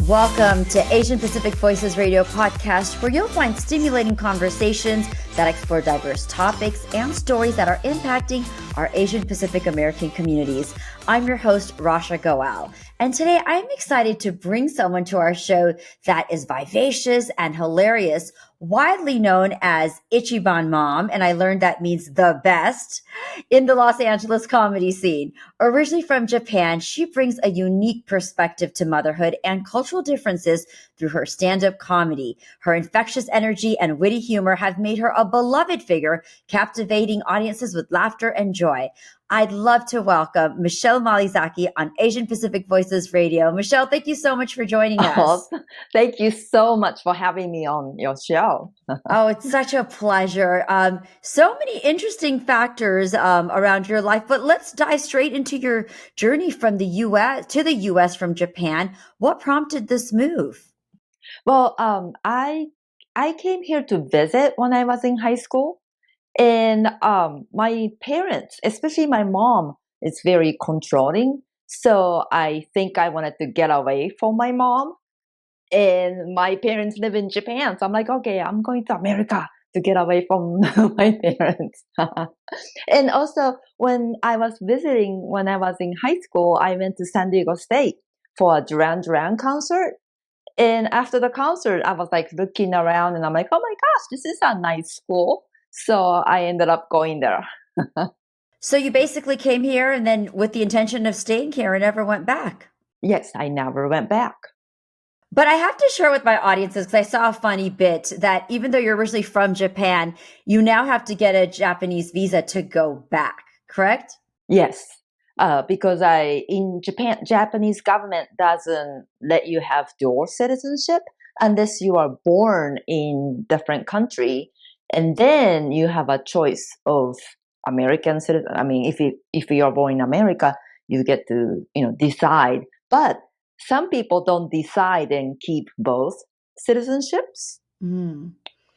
Welcome to Asian Pacific Voices Radio podcast, where you'll find stimulating conversations that explore diverse topics and stories that are impacting our Asian Pacific American communities. I'm your host, Rasha Goel, and today I'm excited to bring someone to our show that is vivacious and hilarious, widely known as Ichiban Mom, and I learned that means the best, in the Los Angeles comedy scene. Originally from Japan, she brings a unique perspective to motherhood and cultural differences through her stand-up comedy. Her infectious energy and witty humor have made her a beloved figure, captivating audiences with laughter and joy. I'd love to welcome Michelle MaliZaki on Asian Pacific Voices Radio. Michelle, thank you so much for joining us. Thank you so much for having me on your show. Oh, it's such a pleasure. So many interesting factors around your life, but let's dive straight into your journey from the U.S. to the U.S. from Japan. What prompted this move? Well, I came here to visit when I was in high school, and my parents, especially my mom, is very controlling. So I think I wanted to get away from my mom. And my parents live in Japan, so I'm like, okay, I'm going to America to get away from my parents. And also, when I was visiting, when I was in high school, I went to San Diego State for a Duran Duran concert. And after the concert, I was like looking around and I'm like, oh my gosh, this is a nice school. So I ended up going there. So you basically came here and then with the intention of staying here and never went back. Yes, I never went back. But I have to share with my audiences, because I saw a funny bit that even though you're originally from Japan, you now have to get a Japanese visa to go back, correct? Yes, because in Japan, Japanese government doesn't let you have dual citizenship unless you are born in different country, and then you have a choice of American citizen. I mean, if you are born in America, you get to decide. But some people don't decide and keep both citizenships.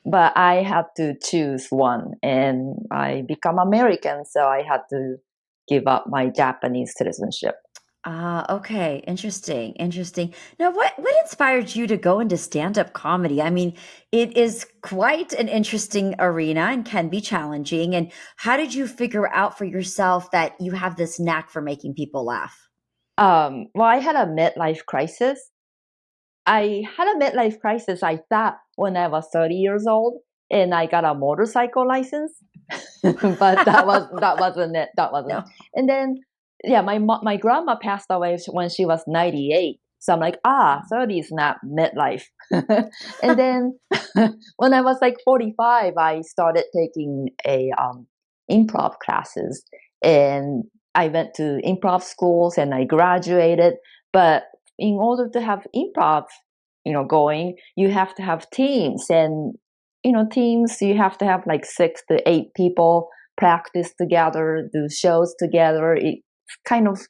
But I had to choose one, and I become American, so I had to give up my Japanese citizenship. Okay. Interesting. Now, what inspired you to go into stand-up comedy? I mean, it is quite an interesting arena and can be challenging. And how did you figure out for yourself that you have this knack for making people laugh? Well, I had a midlife crisis. I thought when I was 30 years old, and I got a motorcycle license, but that wasn't it. That wasn't. No. And then, yeah, my grandma passed away when she was 98. So I'm like, 30 is not midlife. And then when I was like 45, I started taking a improv classes, and I went to improv schools and I graduated. But in order to have improv, going, you have to have teams, and teams, you have to have like 6 to 8 people practice together, do shows together. It's kind of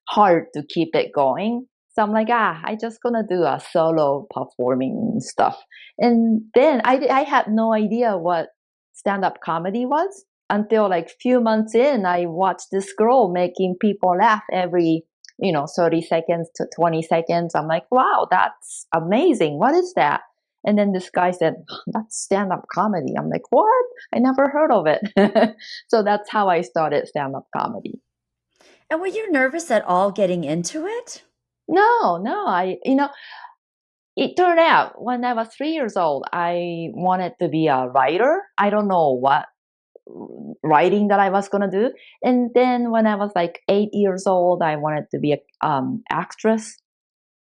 hard to keep it going. So I'm like, I just gonna do a solo performing stuff. And then I had no idea what stand-up comedy was until like few months in. I watched this girl making people laugh every 30 seconds to 20 seconds. I'm like, wow, that's amazing. What is that? And then this guy said, that's stand-up comedy. I'm like, what? I never heard of it. So that's how I started stand-up comedy. And were you nervous at all getting into it? No, it turned out when I was 3 years old, I wanted to be a writer. I don't know what writing that I was going to do. And then when I was like 8 years old, I wanted to be an actress.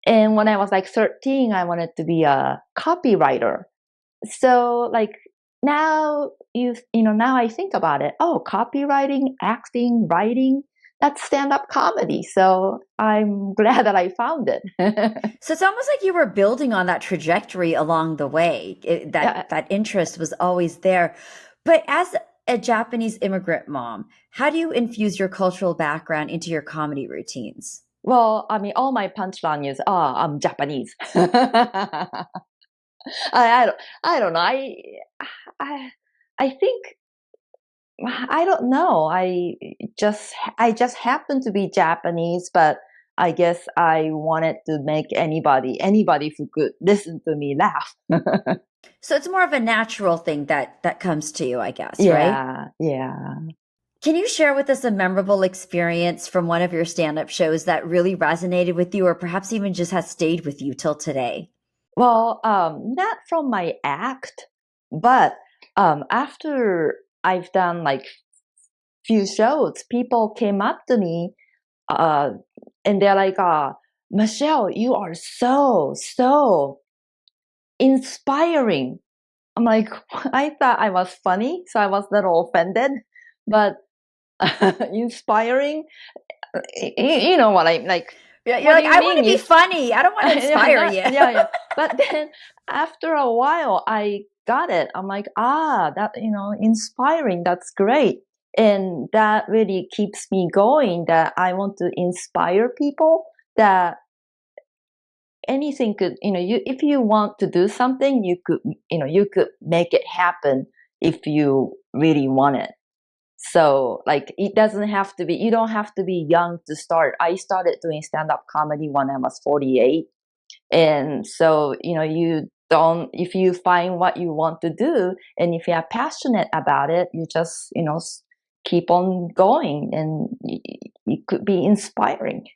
And when I was like 13, I wanted to be a copywriter. So like now now I think about it. Oh, copywriting, acting, writing, that's stand-up comedy. So I'm glad that I found it. So it's almost like you were building on that trajectory along the way. That interest was always there. But as a Japanese immigrant mom, how do you infuse your cultural background into your comedy routines? Well, I mean, all my punchline is, I'm Japanese. I don't know. I think I don't know. I just happen to be Japanese, but I guess I wanted to make anybody who could listen to me laugh. So it's more of a natural thing that comes to you, I guess, right? Yeah, yeah. Can you share with us a memorable experience from one of your stand-up shows that really resonated with you or perhaps even just has stayed with you till today? Well, not from my act, but after I've done like few shows, people came up to me uh, and they're like, Michelle, you are so inspiring. I'm like, I thought I was funny, so I was a little offended, but inspiring, you know what I like. Yeah, you're What like, you I want mean to be is, funny. I don't want to yeah, inspire you. yeah. But then after a while, I got it. I'm like, that, inspiring. That's great. And that really keeps me going, that I want to inspire people, that anything could, if you want to do something, you could make it happen if you really want it. So like, it doesn't have to be, you don't have to be young to start. I started doing stand-up comedy when I was 48. And so, you don't, if you find what you want to do, and if you are passionate about it, you just, keep on going, and it could be inspiring.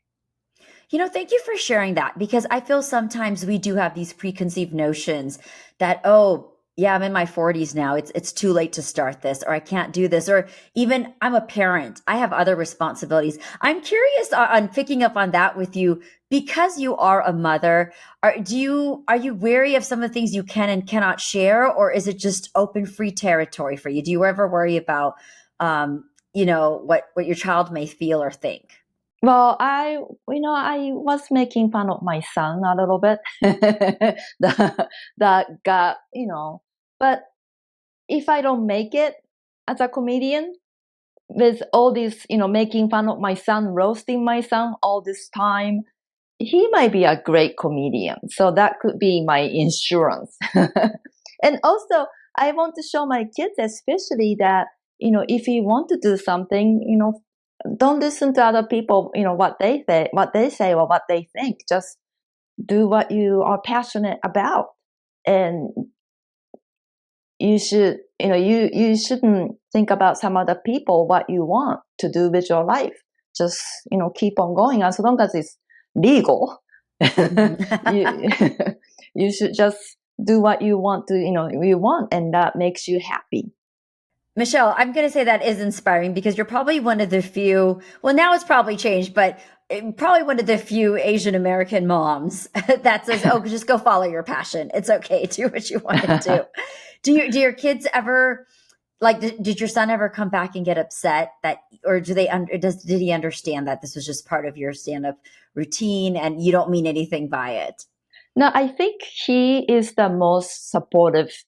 Thank you for sharing that because I feel sometimes we do have these preconceived notions that, oh, yeah, I'm in my 40s now. It's too late to start this, or I can't do this, or even I'm a parent. I have other responsibilities. I'm curious on picking up on that with you because you are a mother. Are you wary of some of the things you can and cannot share, or is it just open free territory for you? Do you ever worry about what your child may feel or think? Well, I was making fun of my son a little bit. That got, but if I don't make it as a comedian, with all this, making fun of my son, roasting my son all this time, he might be a great comedian. So that could be my insurance. And also, I want to show my kids, especially, that, if you want to do something, don't listen to other people, what they say or what they think. Just do what you are passionate about. And you should, you shouldn't think about some other people, what you want to do with your life. Just, keep on going as long as it's legal. you, you should just do what you want to, you want, and that makes you happy. Michelle, I'm going to say that is inspiring because you're probably one of the few, well, now it's probably changed, but probably one of the few Asian American moms that says, oh, just go follow your passion. It's okay. Do what you want to do. Do your kids ever, like, did your son ever come back and get upset that, or did he understand that this was just part of your stand-up routine and you don't mean anything by it? No, I think he is the most supportive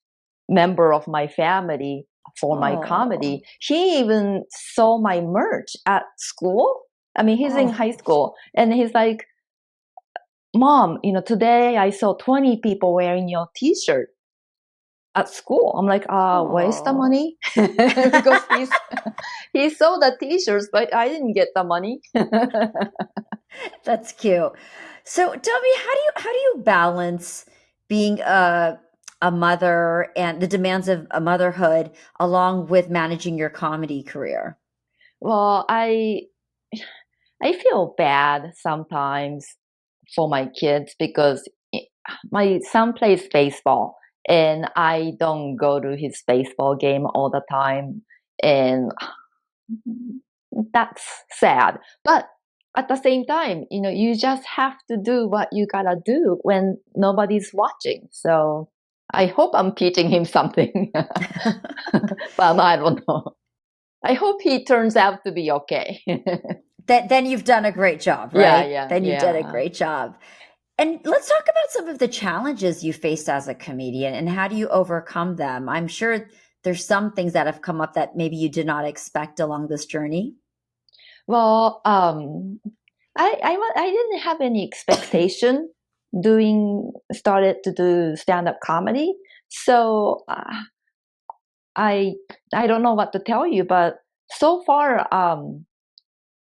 member of my family for my Oh, comedy. He even saw my merch at school. I mean, he's in oh. high school, and he's like, Mom, today I saw 20 people wearing your t-shirt at school. I'm like, where's the Oh. money? Because he saw the t-shirts, but I didn't get the money. That's cute. So tell me, how do you balance being a mother and the demands of a motherhood along with managing your comedy career? Well, I feel bad sometimes for my kids because my son plays baseball, and I don't go to his baseball game all the time, and that's sad. But at the same time, you just have to do what you gotta do when nobody's watching. So I hope I'm teaching him something, but I don't know. I hope he turns out to be okay. Then you've done a great job, Yeah, right? yeah, Then you've done a yeah. great job. And let's talk about some of the challenges you faced as a comedian and how do you overcome them? I'm sure there's some things that have come up that maybe you did not expect along this journey. Well, I didn't have any expectation started to do stand-up comedy. So I don't know what to tell you, but so far,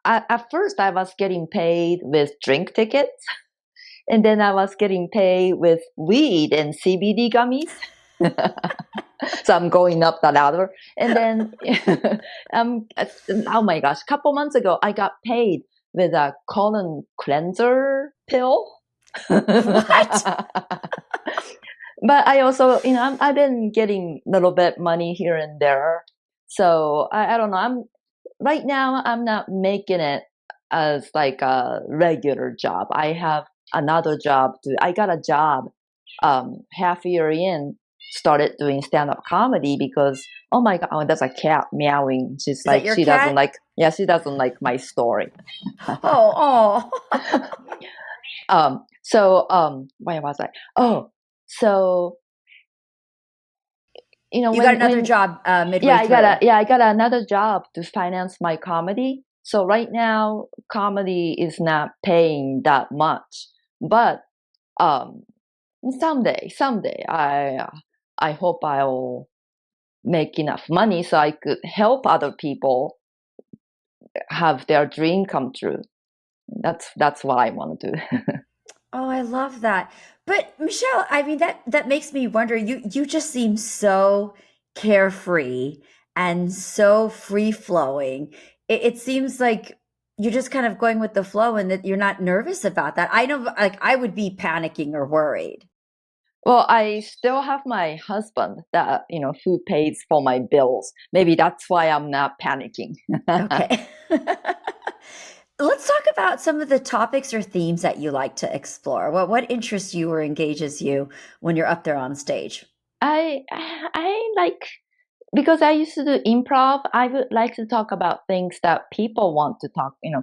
at first I was getting paid with drink tickets, and then I was getting paid with weed and CBD gummies. So I'm going up the ladder. And then, oh my gosh, a couple months ago, I got paid with a colon cleanser pill. What? But I also, I've been getting a little bit money here and there. So I don't know. Right now, I'm not making it as like a regular job. I have another job I got a job half a year in, started doing stand-up comedy because, oh my god, oh, that's a cat meowing. She's Is that like, your she doesn't cat? like, yeah, she doesn't like my story. Oh, oh. Where was I? Oh, so You got another when job midway through. I got another job to finance my comedy. So right now, comedy is not paying that much, but um, someday, I hope I'll make enough money so I could help other people have their dream come true. That's what I want to do. Oh, I love that. But Michelle, I mean that makes me wonder. You just seem so carefree and so free flowing. It seems like you're just kind of going with the flow and that you're not nervous about that. I know, like I would be panicking or worried. Well, I still have my husband that who pays for my bills. Maybe that's why I'm not panicking. Okay. Let's talk about some of the topics or themes that you like to explore. What interests you or engages you when you're up there on stage? I like, because I used to do improv, I would like to talk about things that people want to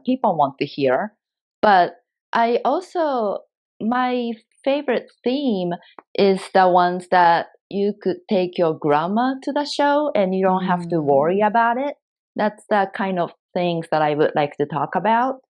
people want to hear. But I also, my favorite theme is the ones that you could take your grandma to the show and you don't have to worry Mm. about it. That's the kind of things that I would like to talk about.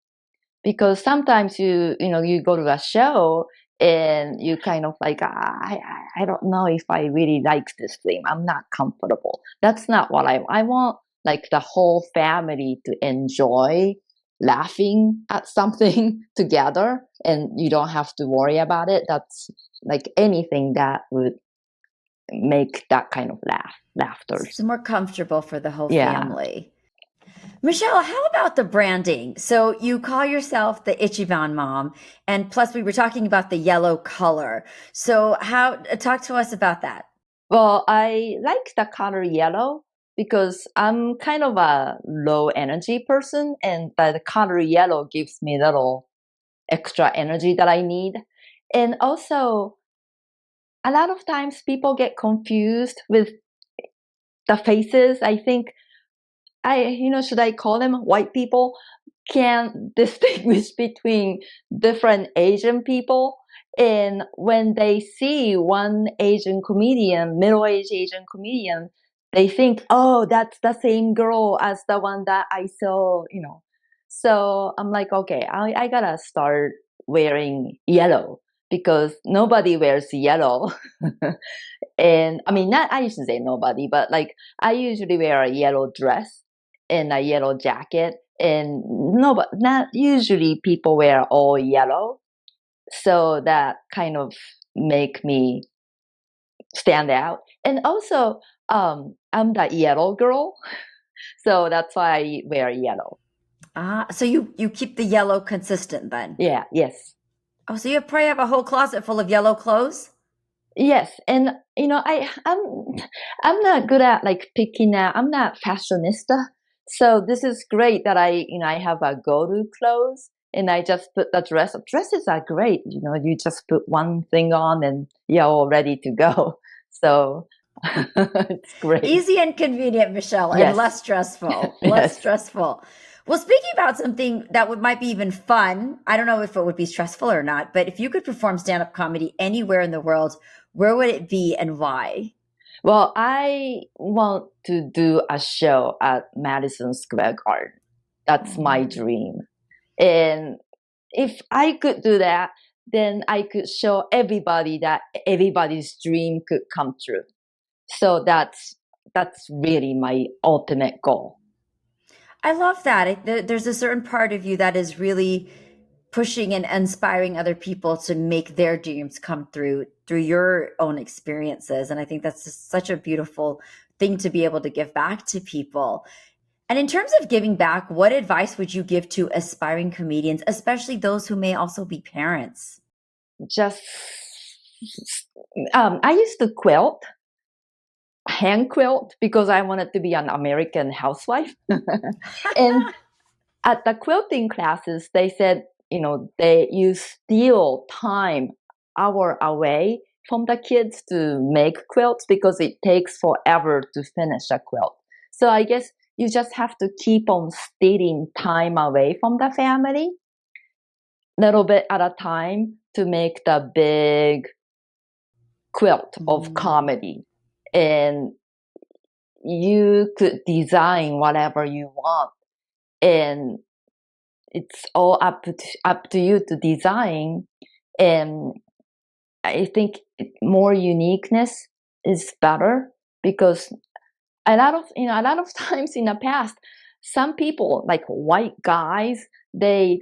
Because sometimes you go to a show and you kind of like, I don't know if I really like this thing. I'm not comfortable. That's not what I want. Like the whole family to enjoy laughing at something together, and you don't have to worry about it. That's like anything that would make that kind of laughter. It's more comfortable for the whole Yeah. family. Michelle, how about the branding? So you call yourself the Ichiban Mom, and plus we were talking about the yellow color. So how talk to us about that? Well, I like the color yellow because I'm kind of a low energy person, and the color yellow gives me a little extra energy that I need. And also, a lot of times people get confused with the faces. I think should I call them white people? Can distinguish between different Asian people. And when they see one Asian comedian, middle-aged Asian comedian, they think, oh, that's the same girl as the one that I saw. So I'm like, okay, I gotta start wearing yellow because nobody wears yellow. And I mean, not I used to say nobody, but like I usually wear a yellow dress and a yellow jacket, and no, but not usually people wear all yellow, so that kind of make me stand out. And also, I'm the yellow girl, so that's why I wear yellow. Ah, so you keep the yellow consistent then. Yeah, yes. Oh, so you probably have a whole closet full of yellow clothes? Yes, and I'm not good at like picking out. I'm not fashionista, so this is great that I have a go-to clothes, and I just put the dress. Dresses are great. You just put one thing on and you're all ready to go. So it's great. Easy and convenient, Michelle, and Yes, less stressful. Less yes. stressful. Well, speaking about something that might be even fun, I don't know if it would be stressful or not, but if you could perform stand-up comedy anywhere in the world, where would it be and why? Well, I want to do a show at Madison Square Garden. That's my Mm. dream. And if I could do that, then I could show everybody that everybody's dream could come true. So that's really my ultimate goal. I love that. There's a certain part of you that is really pushing and inspiring other people to make their dreams come through your own experiences. And I think that's just such a beautiful thing to be able to give back to people. And in terms of giving back, what advice would you give to aspiring comedians, especially those who may also be parents? Just I used to quilt, hand quilt, because I wanted to be an American housewife. And at the quilting classes, they said, you steal time hour away from the kids to make quilts because it takes forever to finish a quilt. So I guess you just have to keep on stealing time away from the family, little bit at a time, to make the big quilt of comedy. And you could design whatever you want, and it's all up to you to design. And I think more uniqueness is better, because a lot of times in the past, some people, like white guys, they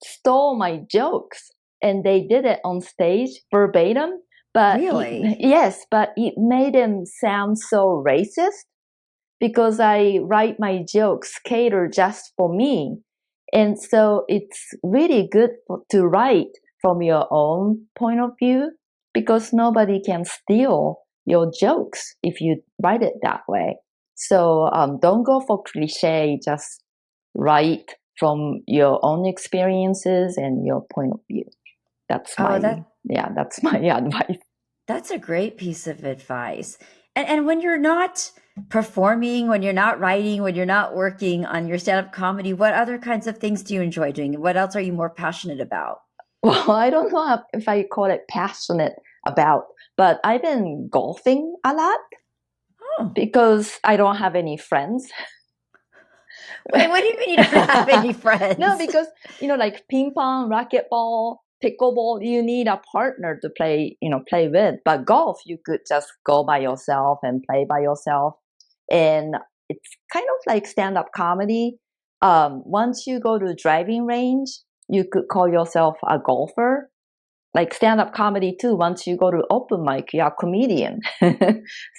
stole my jokes and they did it on stage verbatim. But Really? yes, but it made them sound so racist, because I write my jokes cater just for me. And so it's really good to write from your own point of view, because nobody can steal your jokes if you write it that way. So don't go for cliche, just write from your own experiences and your point of view. That's my that's my advice. That's a great piece of advice. And when you're not performing, when you're not writing, when you're not working on your stand-up comedy, what other kinds of things do you enjoy doing? What else are you more passionate about? Well, I don't know if I call it passionate about, but I've been golfing a lot because I don't have any friends. Wait, what do you mean you don't have any friends? No, because, like ping pong, racquetball, pickleball, you need a partner to play with. But golf, you could just go by yourself and play by yourself. And it's kind of like stand-up comedy. Once you go to driving range, you could call yourself a golfer. Like stand-up comedy too, once you go to open mic, you're a comedian.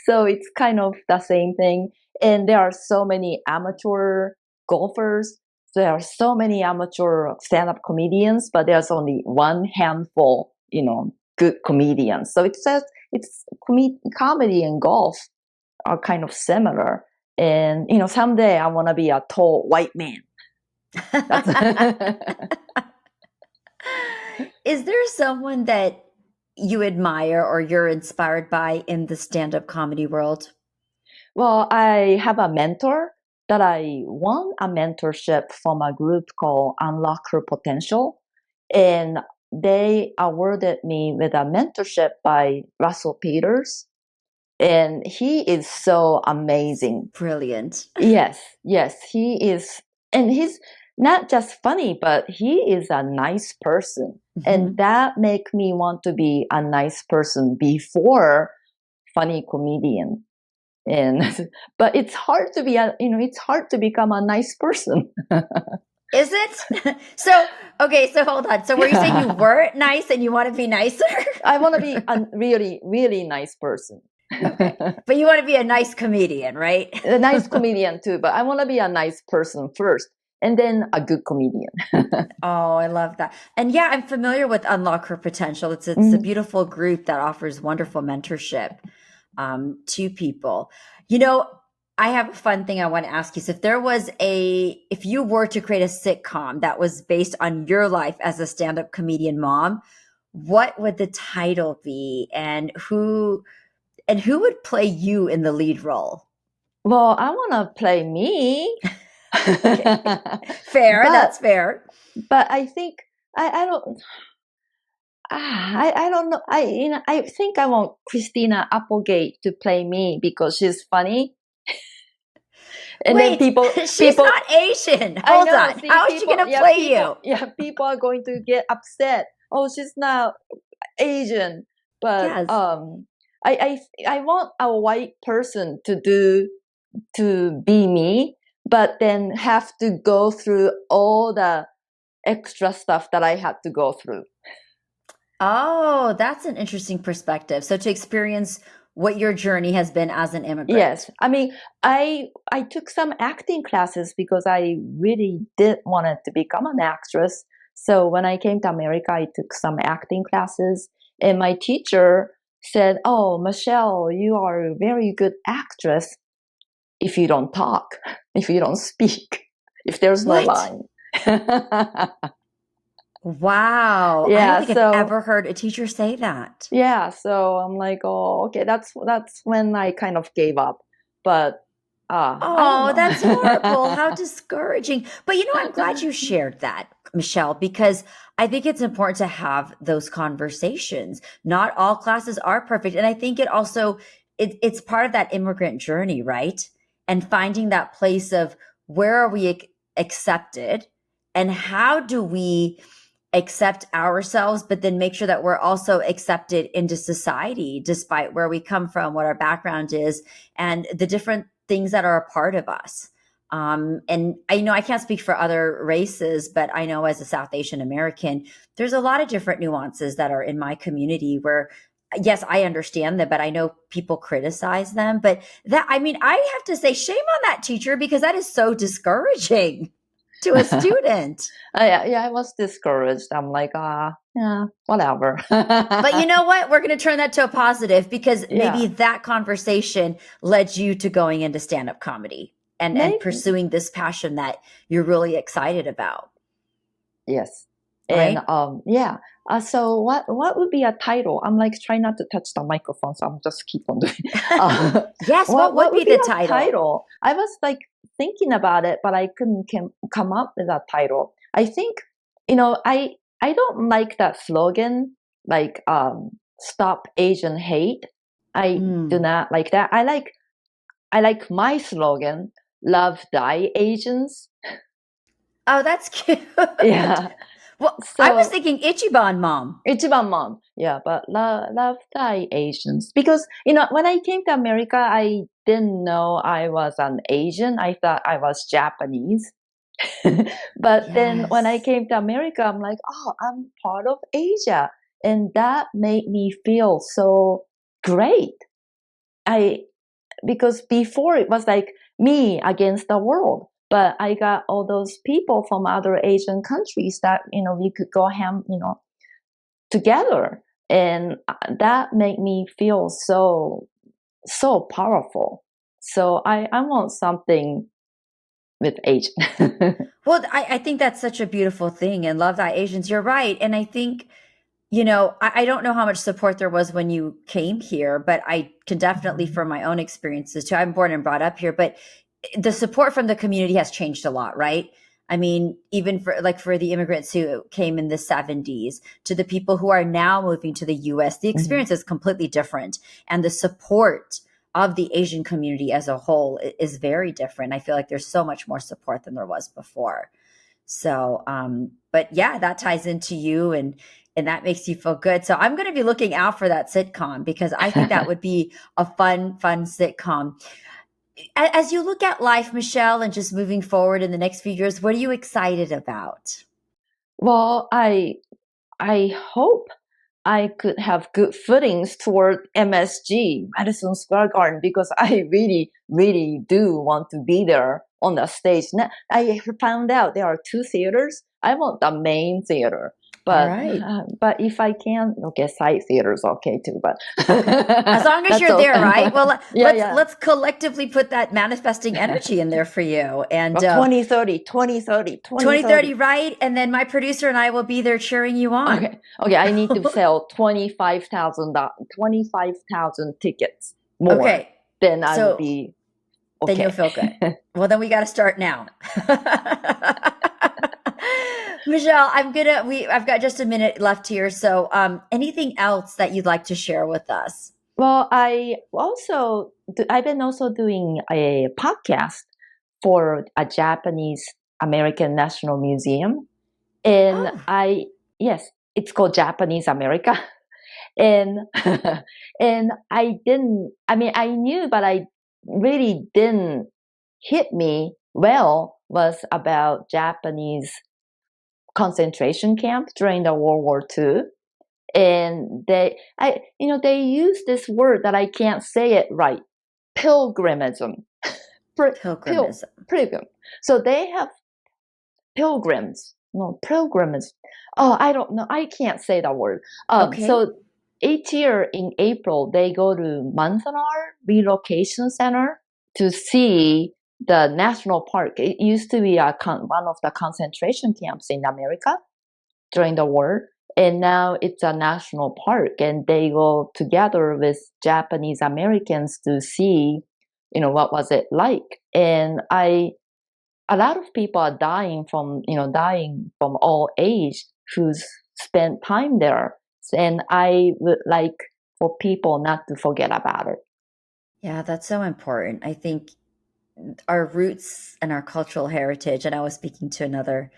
So it's kind of the same thing. And there are so many amateur golfers. There are so many amateur stand-up comedians, but there's only one handful, good comedians. So comedy and golf are kind of similar. And, someday I want to be a tall white man. Is there someone that you admire or you're inspired by in the stand-up comedy world? Well, I have a mentor that I won a mentorship from a group called Unlock Her Potential. And they awarded me with a mentorship by Russell Peters. And he is so amazing. Brilliant. Yes, he is. And he's not just funny, but he is a nice person. Mm-hmm. And that makes me want to be a nice person before funny comedian. But it's hard to be it's hard to become a nice person. Is it? So hold on. So were you saying you weren't nice and you want to be nicer? I want to be a really, really nice person. Okay. But you want to be a nice comedian, right? A nice comedian too, but I want to be a nice person first and then a good comedian. Oh, I love that. And yeah, I'm familiar with Unlock Her Potential. It's a beautiful group that offers wonderful mentorship to people. I have a fun thing I want to ask you. So if you were to create a sitcom that was based on your life as a stand-up comedian mom, what would the title be, and who would play you in the lead role? Well, I want to play me. Fair, that's fair. But I think I don't. I don't know. I think I want Christina Applegate to play me because she's funny. And wait, then she's not Asian. Hold on. How is she going to play you? Yeah, people are going to get upset. Oh, she's not Asian. But yes. I want a white person to be me, but then have to go through all the extra stuff that I had to go through. Oh, that's an interesting perspective. So to experience what your journey has been as an immigrant. Yes. I mean, I took some acting classes because I really did wanted to become an actress. So when I came to America, I took some acting classes, and my teacher said, "Oh, Michelle, you are a very good actress if you don't talk, if you don't speak, if there's no What? line." Wow. I don't Yeah, think I've ever heard a teacher say that. yeah, so I'm like, oh, okay, that's when I kind of gave up. But I don't Oh, know. that's horrible. How discouraging. But I'm glad you shared that, Michelle, because I think it's important to have those conversations. Not all classes are perfect. And I think it also it's part of that immigrant journey, right? And finding that place of where are we accepted and how do we accept ourselves, but then make sure that we're also accepted into society, despite where we come from, what our background is, and the different things that are a part of us. And I know I can't speak for other races, but I know as a South Asian American, there's a lot of different nuances that are in my community where, yes, I understand that, but I know people criticize them. But I have to say, shame on that teacher because that is so discouraging to a student. Yeah, I was discouraged. I'm like, yeah, whatever. But you know what? We're going to turn that to a positive because maybe Yeah. that conversation led you to going into stand-up comedy and Maybe. pursuing this passion that you're really excited about. Yes. Right? And yeah. So what would be a title? I'm like trying not to touch the microphone, so I'm just keep on doing. Yes, what would be the title? I was like thinking about it, but I couldn't come up with a title. I think I don't like that slogan, like "Stop Asian Hate." I do not like that. I like my slogan, "Love Thy Asians." Oh, that's cute. Yeah. Well, I was thinking Ichiban Mom. Ichiban Mom. Yeah, but love Thai Asians. Because, when I came to America, I didn't know I was an Asian. I thought I was Japanese. But then when I Yes. came to America, I'm like, oh, I'm part of Asia. And that made me feel so great. Because before it was like me against the world. But I got all those people from other Asian countries that, we could go together. And that made me feel so powerful. So I want something with Asian. Well, I think that's such a beautiful thing and love thy Asians. You're right. And I think, I don't know how much support there was when you came here, but I can definitely, from my own experiences too, I'm born and brought up here, but the support from the community has changed a lot, right? I mean, even for the immigrants who came in the 70s to the people who are now moving to the US, the experience is completely different. And the support of the Asian community as a whole is very different. I feel like there's so much more support than there was before. So, but yeah, that ties into you and that makes you feel good. So I'm going to be looking out for that sitcom because I think that would be a fun sitcom. As you look at life, Michelle, and just moving forward in the next few years, what are you excited about? Well, I hope I could have good footings toward MSG, Madison Square Garden, because I really, really do want to be there on the stage. Now, I found out there are 2 theaters. I want the main theater. But, right. But if I can, okay, side theater's okay too. But as long as you're there, right? Well, let's collectively put that manifesting energy in there for you. And 2030, 2030, right? And then my producer and I will be there cheering you on. Okay. I need to sell 25,000 tickets more. Okay. Then I will be okay. Then you'll feel good. Well, then we got to start now. Michelle, I've got just a minute left here. So, anything else that you'd like to share with us? Well, I've been also doing a podcast for a Japanese American National Museum. And yes, it's called Japanese America. And, and I knew, but I really didn't hit me Well was about Japanese concentration camp during the World War II. And they use this word that I can't say it right. Pilgrimism. Pilgrimism. Pilgrim. So they have pilgrims. No, pilgrims. Oh, I don't know. I can't say that word. Okay. So each year in April, they go to Manzanar Relocation Center to see the national park. It used to be one of the concentration camps in America during the war. And now it's a national park, and they go together with Japanese Americans to see, what was it like. And a lot of people are dying from all age who's spent time there. And I would like for people not to forget about it. Yeah, that's so important. I think our roots and our cultural heritage, and I was speaking to another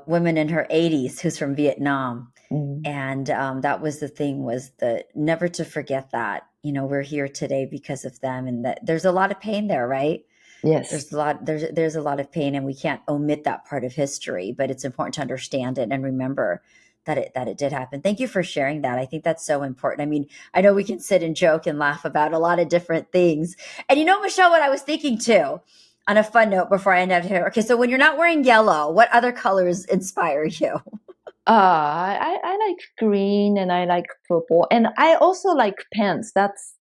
woman in her 80s who's from Vietnam. Mm. And that was the thing, was the never to forget that, we're here today because of them, and that there's a lot of pain there, right? Yes. There's a lot of pain, and we can't omit that part of history, but it's important to understand it and remember that it did happen. Thank you for sharing that. I think that's so important. I mean, I know we can sit and joke and laugh about a lot of different things. And Michelle, what I was thinking too, on a fun note before I end up here. Okay, so when you're not wearing yellow, what other colors inspire you? I like green, and I like purple, and I also like pens.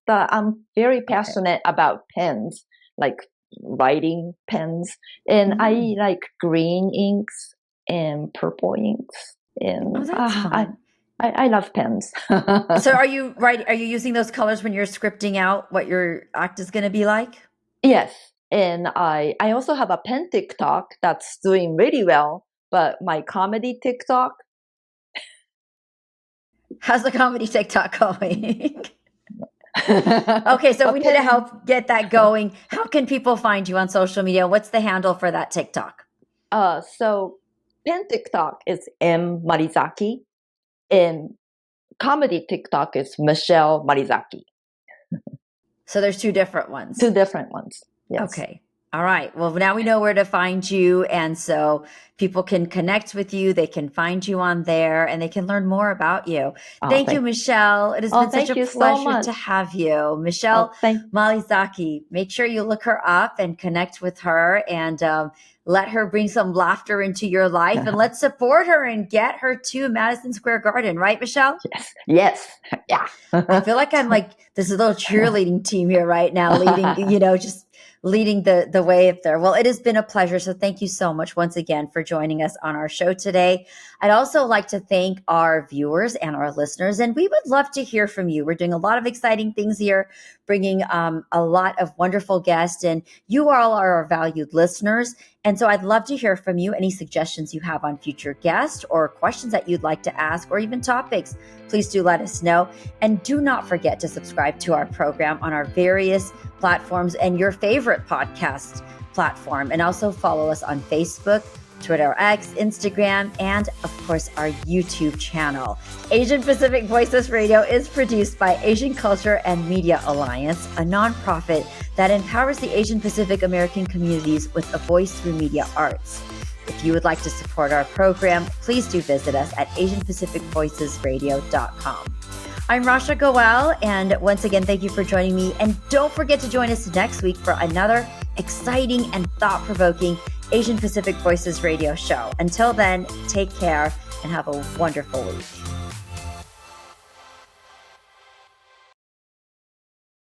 I'm very passionate about pens, like writing pens, and I like green inks and purple inks, and that's fun. I love pens. So are you using those colors when you're scripting out what your act is going to be like? Yes, and I also have a pen TikTok that's doing really well, but my comedy TikTok. How's the comedy TikTok going? Okay, so we need to help get that going. How can people find you on social media? What's the handle for that TikTok? So pen TikTok is MaliZaki, and comedy TikTok is Michelle MaliZaki. So there's two different ones. Two different ones. Yes. Okay. All right. Well, now we know where to find you. And so people can connect with you. They can find you on there, and they can learn more about you. Thank you, Michelle. It has been such a pleasure to have you. Michelle MaliZaki. Make sure you look her up and connect with her, and let her bring some laughter into your life, and let's support her and get her to Madison Square Garden. Right, Michelle? Yes. Yeah. I feel like I'm like this little cheerleading team here right now, leading, just leading the way up there. Well, it has been a pleasure. So thank you so much once again for joining us on our show today. I'd also like to thank our viewers and our listeners, and we would love to hear from you. We're doing a lot of exciting things here, bringing a lot of wonderful guests, and you all are our valued listeners. And so I'd love to hear from you. Any suggestions you have on future guests, or questions that you'd like to ask, or even topics, please do let us know. And do not forget to subscribe to our program on our various platforms and your favorite podcast platform. And also follow us on Facebook, Twitter, X, Instagram, and of course, our YouTube channel. Asian Pacific Voices Radio is produced by Asian Culture and Media Alliance, a nonprofit that empowers the Asian Pacific American communities with a voice through media arts. If you would like to support our program, please do visit us at AsianPacificVoicesRadio.com. I'm Rasha Goel, and once again, thank you for joining me. And don't forget to join us next week for another exciting and thought-provoking Asian Pacific Voices radio show. Until then, take care and have a wonderful week.